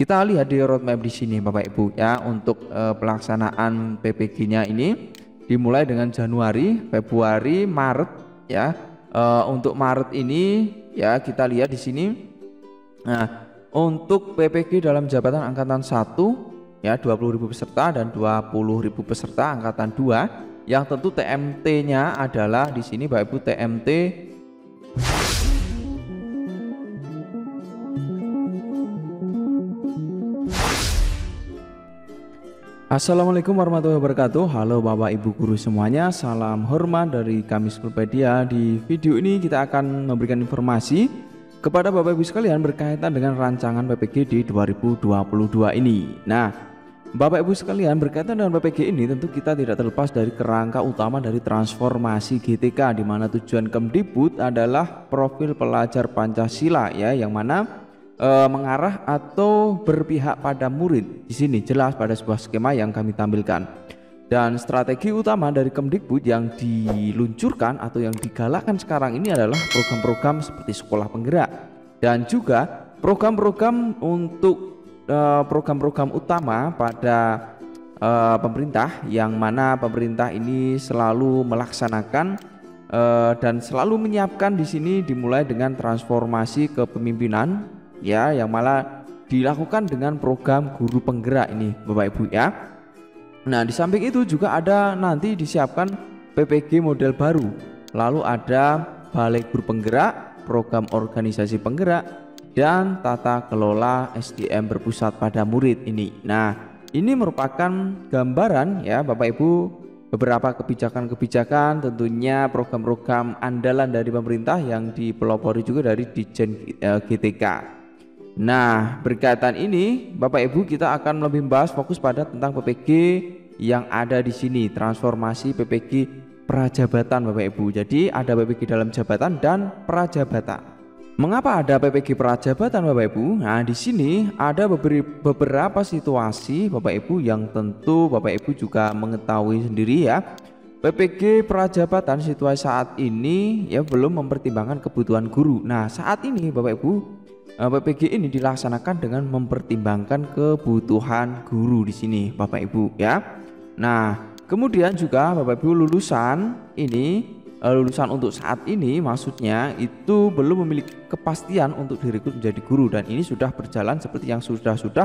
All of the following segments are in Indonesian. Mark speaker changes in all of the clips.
Speaker 1: kita lihat di roadmap di sini Bapak Ibu ya, untuk pelaksanaan PPG-nya ini dimulai dengan Januari, Februari, Maret ya. Untuk Maret ini ya kita lihat di sini. Nah, untuk PPG dalam jabatan angkatan 1 ya 20.000 peserta dan 20.000 peserta angkatan 2, yang tentu TMT-nya adalah di sini Bapak Ibu TMT Assalamualaikum warahmatullahi wabarakatuh. Halo Bapak Ibu guru semuanya, salam hormat dari kami Schoolpedia. Di video ini kita akan memberikan informasi kepada Bapak Ibu sekalian berkaitan dengan rancangan PPG di 2022 ini. Nah, Bapak Ibu sekalian, berkaitan dengan PPG ini tentu kita tidak terlepas dari kerangka utama dari transformasi GTK, di mana tujuan Kemdikbud adalah profil pelajar Pancasila ya, yang mana mengarah atau berpihak pada murid. Di sini jelas pada sebuah skema yang kami tampilkan. Dan strategi utama dari Kemdikbud yang diluncurkan atau yang digalakkan sekarang ini adalah program-program seperti sekolah penggerak dan juga program-program untuk program-program utama pada pemerintah, yang mana pemerintah ini selalu melaksanakan dan selalu menyiapkan. Di sini dimulai dengan transformasi kepemimpinan ya, yang malah dilakukan dengan program guru penggerak ini Bapak Ibu ya. Nah, di samping itu juga ada nanti disiapkan PPG model baru, lalu ada balai guru penggerak, program organisasi penggerak, dan tata kelola SDM berpusat pada murid ini. Nah, ini merupakan gambaran ya Bapak Ibu, beberapa kebijakan-kebijakan, tentunya program-program andalan dari pemerintah yang dipelopori juga dari Ditjen GTK. Nah, berkaitan ini Bapak Ibu kita akan lebih membahas fokus pada tentang PPG yang ada di sini, transformasi PPG prajabatan Bapak Ibu. Jadi ada PPG dalam jabatan dan prajabatan. Mengapa ada PPG prajabatan Bapak Ibu? Nah, di sini ada beberapa situasi Bapak Ibu yang tentu Bapak Ibu juga mengetahui sendiri ya. PPG prajabatan situasi saat ini ya belum mempertimbangkan kebutuhan guru. Nah, saat ini Bapak Ibu PPG ini dilaksanakan dengan mempertimbangkan kebutuhan guru di sini Bapak Ibu ya. Nah, kemudian juga Bapak Ibu lulusan ini, lulusan untuk saat ini maksudnya itu belum memiliki kepastian untuk direkrut menjadi guru, dan ini sudah berjalan seperti yang sudah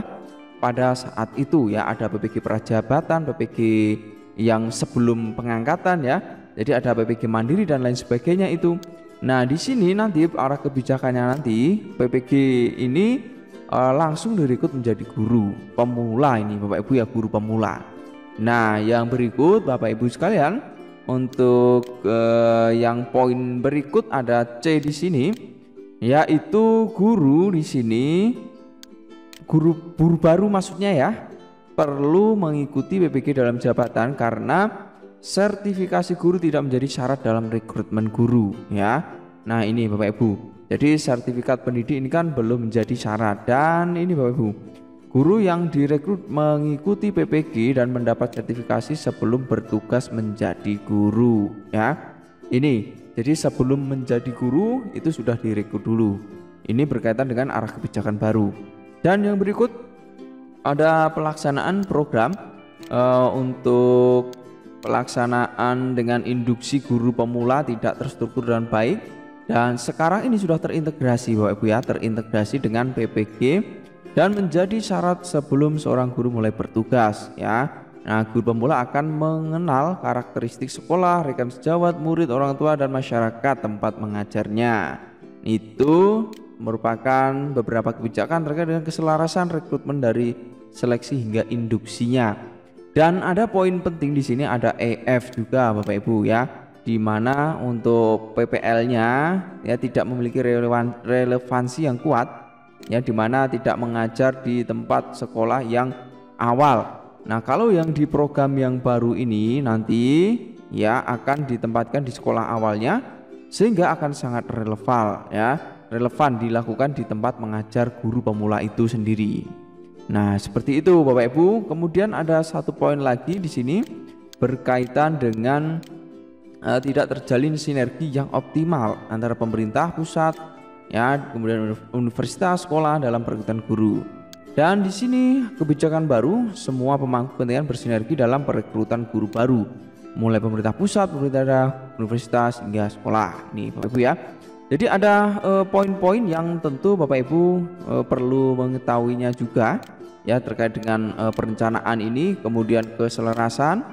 Speaker 1: pada saat itu ya. Ada PPG prajabatan, PPG yang sebelum pengangkatan ya. Jadi ada PPG mandiri dan lain sebagainya itu. Nah, di sini nanti arah kebijakannya nanti PPG ini langsung direkrut menjadi guru pemula ini Bapak Ibu ya, guru pemula. Nah, yang berikut Bapak Ibu sekalian, untuk yang poin berikut ada C di sini, yaitu guru di sini, guru baru maksudnya ya, perlu mengikuti PPG dalam jabatan karena sertifikasi guru tidak menjadi syarat dalam rekrutmen guru ya. Nah, ini Bapak Ibu, jadi sertifikat pendidik ini kan belum menjadi syarat. Dan ini Bapak Ibu, guru yang direkrut mengikuti PPG dan mendapat sertifikasi sebelum bertugas menjadi guru ya. Ini jadi sebelum menjadi guru itu sudah direkrut dulu. Ini berkaitan dengan arah kebijakan baru. Dan yang berikut ada pelaksanaan program untuk pelaksanaan dengan induksi guru pemula tidak terstruktur dan baik, dan sekarang ini sudah terintegrasi Bapak Ibu ya, terintegrasi dengan PPG dan menjadi syarat sebelum seorang guru mulai bertugas ya. Nah, guru pemula akan mengenal karakteristik sekolah, rekan sejawat, murid, orang tua, dan masyarakat tempat mengajarnya. Itu merupakan beberapa kebijakan terkait dengan keselarasan rekrutmen dari seleksi hingga induksinya. Dan ada poin penting di sini, ada EF juga Bapak Ibu ya, di mana untuk PPL-nya ya tidak memiliki relevansi yang kuat ya, di mana tidak mengajar di tempat sekolah yang awal. Nah, kalau yang di program yang baru ini nanti ya akan ditempatkan di sekolah awalnya, sehingga akan sangat relevan dilakukan di tempat mengajar guru pemula itu sendiri. Nah, seperti itu Bapak Ibu. Kemudian ada satu poin lagi di sini berkaitan dengan tidak terjalin sinergi yang optimal antara pemerintah pusat ya, kemudian universitas, sekolah dalam perekrutan guru. Dan di sini kebijakan baru, semua pemangku kepentingan bersinergi dalam perekrutan guru baru, mulai pemerintah pusat, pemerintah daerah, universitas hingga sekolah. Nih Bapak Ibu ya. Jadi ada poin-poin yang tentu Bapak Ibu perlu mengetahuinya juga ya, terkait dengan perencanaan ini, kemudian keselarasan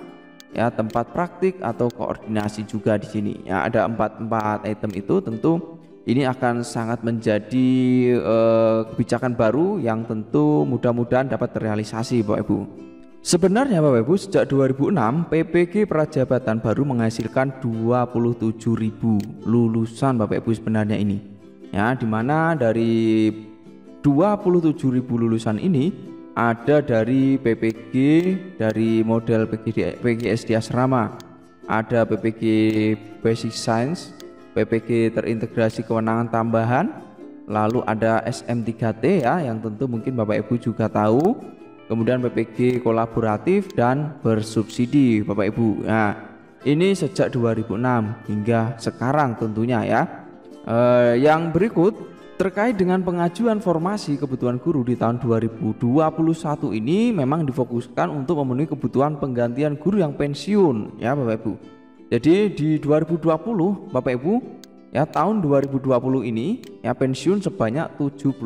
Speaker 1: ya, tempat praktik atau koordinasi juga di sini. Ya, ada empat item itu tentu ini akan sangat menjadi kebijakan baru yang tentu mudah-mudahan dapat terrealisasi Bapak Ibu. Sebenarnya Bapak Ibu sejak 2006 PPG Prajabatan baru menghasilkan 27.000 lulusan Bapak Ibu sebenarnya ini. Ya, dimana dari 27.000 lulusan ini ada dari PPG, dari model PGSD Asrama, ada PPG Basic Science, PPG terintegrasi kewenangan tambahan, lalu ada SM3T ya, yang tentu mungkin Bapak Ibu juga tahu, kemudian PPG kolaboratif dan bersubsidi Bapak Ibu. Nah, ini sejak 2006 hingga sekarang tentunya ya. Yang berikut terkait dengan pengajuan formasi kebutuhan guru di tahun 2021 ini memang difokuskan untuk memenuhi kebutuhan penggantian guru yang pensiun ya Bapak Ibu. Jadi di 2020 Bapak Ibu ya, tahun 2020 ini ya pensiun sebanyak 72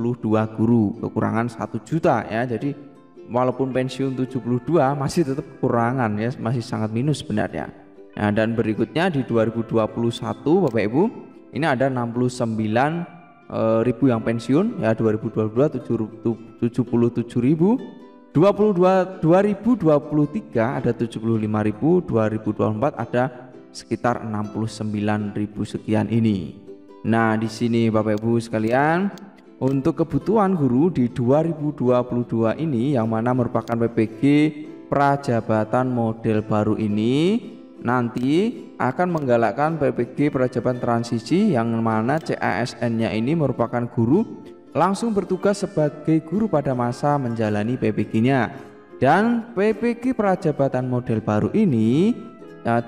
Speaker 1: guru, kekurangan 1 juta ya. Jadi walaupun pensiun 72 masih tetap kekurangan ya, masih sangat minus sebenarnya. Nah, dan berikutnya di 2021 Bapak Ibu ini ada 69 ribu yang pensiun ya, 2022 77.000, 2023 ada 75.000, 2024 ada sekitar 69.000 sekian ini. Nah, di sini Bapak Ibu sekalian, untuk kebutuhan guru di 2022 ini yang mana merupakan PPG Prajabatan model baru ini nanti akan menggalakkan PPG Prajabatan transisi yang mana CASN-nya ini merupakan guru langsung bertugas sebagai guru pada masa menjalani PPG-nya. Dan PPG Prajabatan model baru ini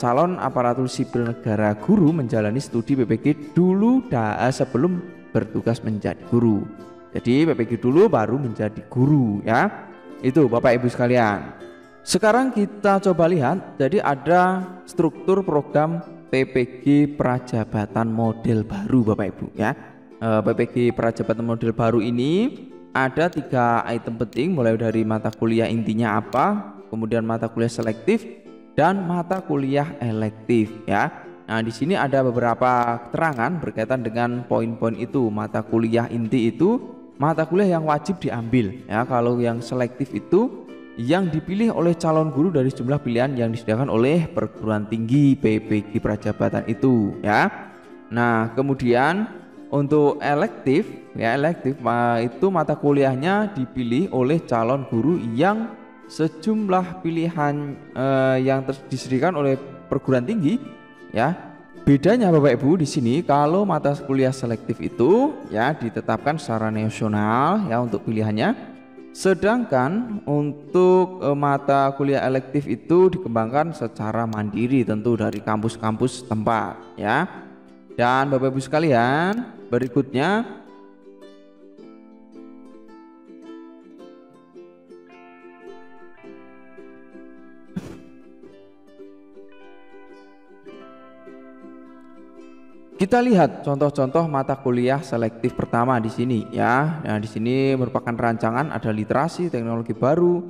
Speaker 1: calon aparatur sipil negara guru menjalani studi PPG dulu sebelum bertugas menjadi guru. Jadi PPG dulu baru menjadi guru ya. Itu Bapak Ibu sekalian. Sekarang kita coba lihat, jadi ada struktur program PPG Prajabatan model baru Bapak Ibu ya. PPG Prajabatan model baru ini ada 3 item penting, mulai dari mata kuliah intinya apa, kemudian mata kuliah selektif dan mata kuliah elektif ya. Nah, di sini ada beberapa keterangan berkaitan dengan poin-poin itu. Mata kuliah inti itu mata kuliah yang wajib diambil ya. Kalau yang selektif itu yang dipilih oleh calon guru dari sejumlah pilihan yang disediakan oleh perguruan tinggi PPG Prajabatan itu ya. Nah, kemudian untuk elektif ya, elektif itu mata kuliahnya dipilih oleh calon guru yang sejumlah pilihan yang disediakan oleh perguruan tinggi ya. Bedanya Bapak Ibu di sini, kalau mata kuliah selektif itu ya ditetapkan secara nasional ya untuk pilihannya. Sedangkan untuk mata kuliah elektif itu dikembangkan secara mandiri tentu dari kampus-kampus tempat ya. Dan Bapak Ibu sekalian, berikutnya kita lihat contoh-contoh mata kuliah selektif pertama di sini ya. Nah, di sini merupakan rancangan, ada literasi, teknologi baru,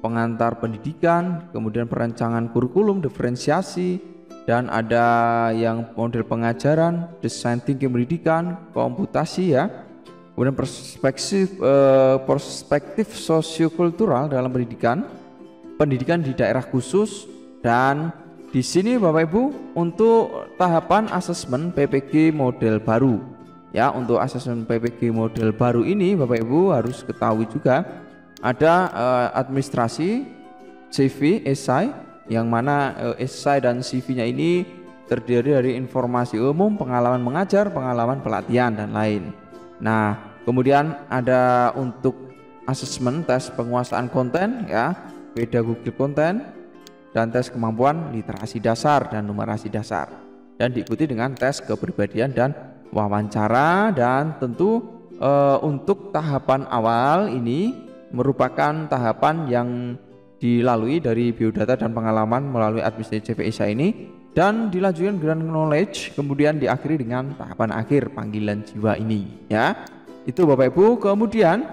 Speaker 1: pengantar pendidikan, kemudian perancangan kurikulum, diferensiasi, dan ada yang model pengajaran, desain thinking pendidikan, komputasi ya. Kemudian perspektif sosiokultural dalam pendidikan, pendidikan di daerah khusus, dan di sini Bapak Ibu untuk tahapan asesmen PPG model baru ya. Untuk asesmen PPG model baru ini Bapak Ibu harus ketahui juga ada administrasi, CV, esai, yang mana esai dan CV-nya ini terdiri dari informasi umum, pengalaman mengajar, pengalaman pelatihan dan lain. Nah, kemudian ada untuk asesmen tes penguasaan konten ya, pedagogi konten, dan tes kemampuan literasi dasar dan numerasi dasar, dan diikuti dengan tes kepribadian dan wawancara. Dan tentu untuk tahapan awal ini merupakan tahapan yang dilalui dari biodata dan pengalaman melalui administrasi CPISA ini, dan dilanjutkan grand knowledge, kemudian diakhiri dengan tahapan akhir panggilan jiwa ini ya. Itu Bapak Ibu. Kemudian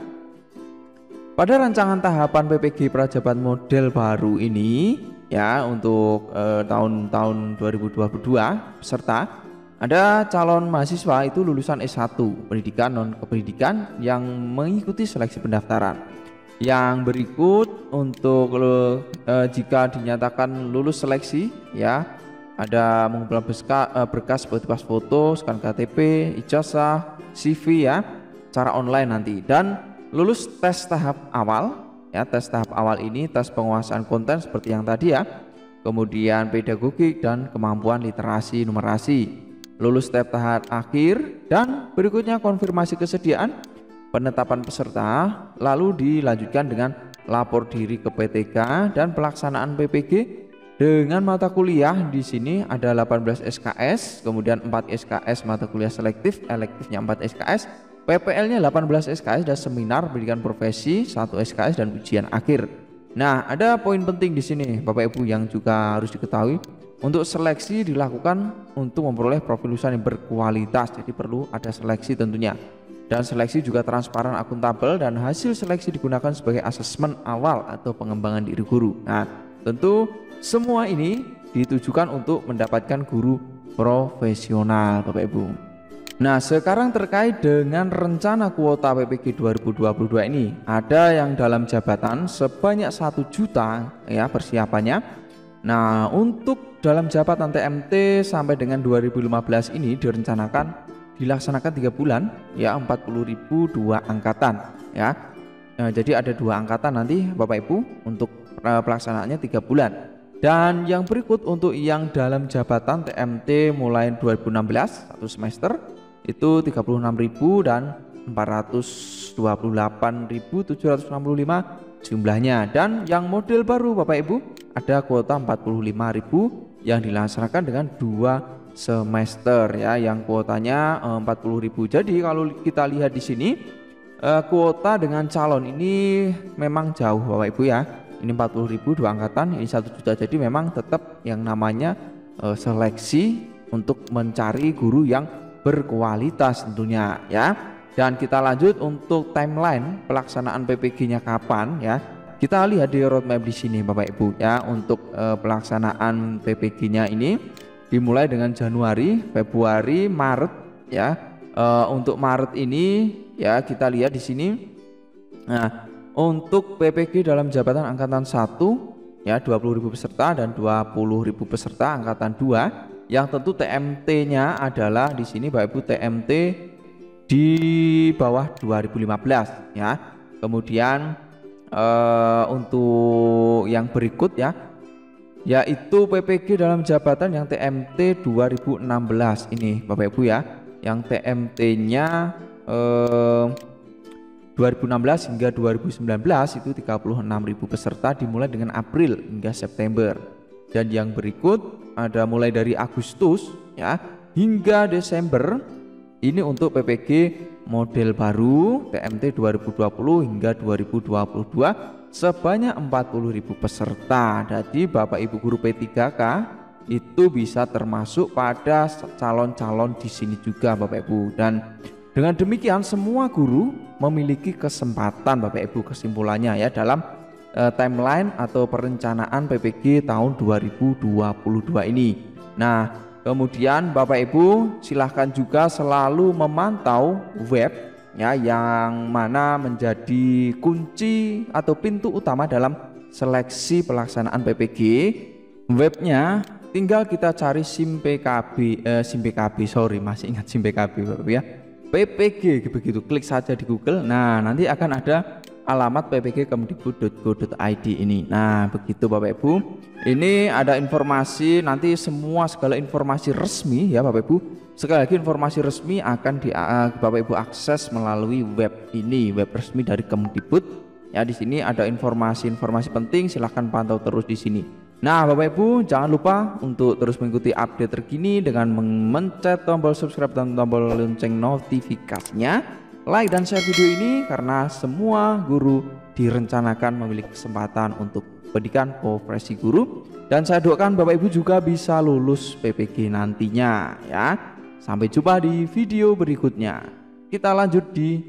Speaker 1: pada rancangan tahapan PPG Prajabat model baru ini ya, untuk tahun 2022 peserta ada calon mahasiswa itu lulusan S1 pendidikan non kependidikan yang mengikuti seleksi pendaftaran. Yang berikut untuk jika dinyatakan lulus seleksi ya, ada mengumpulkan berkas seperti pas foto, scan KTP, ijazah, CV ya, secara online nanti, dan lulus tes tahap awal ya. Tes tahap awal ini tes penguasaan konten seperti yang tadi ya, kemudian pedagogik dan kemampuan literasi numerasi. Lulus tahap akhir dan berikutnya konfirmasi kesediaan, penetapan peserta, lalu dilanjutkan dengan lapor diri ke PTK dan pelaksanaan PPG dengan mata kuliah. Di sini ada 18 SKS, kemudian 4 SKS mata kuliah selektif, elektifnya 4 SKS, PPL-nya 18 SKS, dan seminar pendidikan profesi 1 SKS dan ujian akhir. Nah, ada poin penting di sini Bapak Ibu yang juga harus diketahui. Untuk seleksi dilakukan untuk memperoleh profil lulusan yang berkualitas, jadi perlu ada seleksi tentunya. Dan seleksi juga transparan, akuntabel, dan hasil seleksi digunakan sebagai asesmen awal atau pengembangan diri guru. Nah, tentu semua ini ditujukan untuk mendapatkan guru profesional Bapak Ibu. Nah, sekarang terkait dengan rencana kuota PPG 2022 ini, ada yang dalam jabatan sebanyak 1 juta ya persiapannya. Nah, untuk dalam jabatan TMT sampai dengan 2015 ini direncanakan dilaksanakan 3 bulan ya, 40.000 2 angkatan ya. Nah, jadi ada 2 angkatan nanti Bapak Ibu untuk pelaksanaannya 3 bulan. Dan yang berikut untuk yang dalam jabatan TMT mulai 2016 1 semester itu 36.000 dan 428.765 jumlahnya. Dan yang model baru Bapak Ibu ada kuota 45.000 yang dilaksanakan dengan 2 semester ya, yang kuotanya 40.000. Jadi kalau kita lihat di sini kuota dengan calon ini memang jauh Bapak Ibu ya. Ini 40.000 2 angkatan, ini 1 juta. Jadi memang tetap yang namanya seleksi untuk mencari guru yang berkualitas tentunya ya. Dan kita lanjut untuk timeline pelaksanaan PPG-nya kapan ya. Kita lihat di roadmap di sini Bapak Ibu ya. Untuk pelaksanaan PPG-nya ini dimulai dengan Januari, Februari, Maret ya. Untuk Maret ini ya kita lihat di sini. Nah, untuk PPG dalam jabatan angkatan 1 ya 20.000 peserta dan 20.000 peserta angkatan 2, yang tentu TMT-nya adalah di sini Bapak Ibu TMT di bawah 2015 ya. Kemudian untuk yang berikut ya, yaitu PPG dalam jabatan yang TMT 2016 ini Bapak Ibu ya, yang TMT-nya 2016 hingga 2019 itu 36.000 peserta dimulai dengan April hingga September. Dan yang berikut ada mulai dari Agustus ya hingga Desember, ini untuk PPG model baru TMT 2020 hingga 2022 sebanyak 40.000 peserta. Jadi Bapak Ibu guru P3K itu bisa termasuk pada calon-calon di sini juga Bapak Ibu. Dan dengan demikian semua guru memiliki kesempatan Bapak Ibu, kesimpulannya ya dalam timeline atau perencanaan PPG tahun 2022 ini. Nah, kemudian Bapak Ibu silahkan juga selalu memantau web ya, yang mana menjadi kunci atau pintu utama dalam seleksi pelaksanaan PPG. Webnya tinggal kita cari SIMPKB, masih ingat SIMPKB Bapak Ibu ya, PPG begitu, klik saja di Google. Nah, nanti akan ada alamat ppg.kemdikbud.go.id ini. Nah, begitu Bapak Ibu. Ini ada informasi nanti segala informasi resmi ya Bapak Ibu. Sekali lagi informasi resmi akan Bapak Ibu akses melalui web ini, web resmi dari Kemdikbud. Ya, di sini ada informasi-informasi penting, silahkan pantau terus di sini. Nah, Bapak Ibu jangan lupa untuk terus mengikuti update terkini dengan mencet tombol subscribe dan tombol lonceng notifikasinya. like dan share video ini karena semua guru direncanakan memiliki kesempatan untuk pendidikan profesi guru, dan saya doakan Bapak Ibu juga bisa lulus PPG nantinya ya. Sampai jumpa di video berikutnya. Kita lanjut di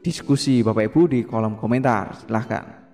Speaker 1: diskusi Bapak Ibu di kolom komentar. Silahkan.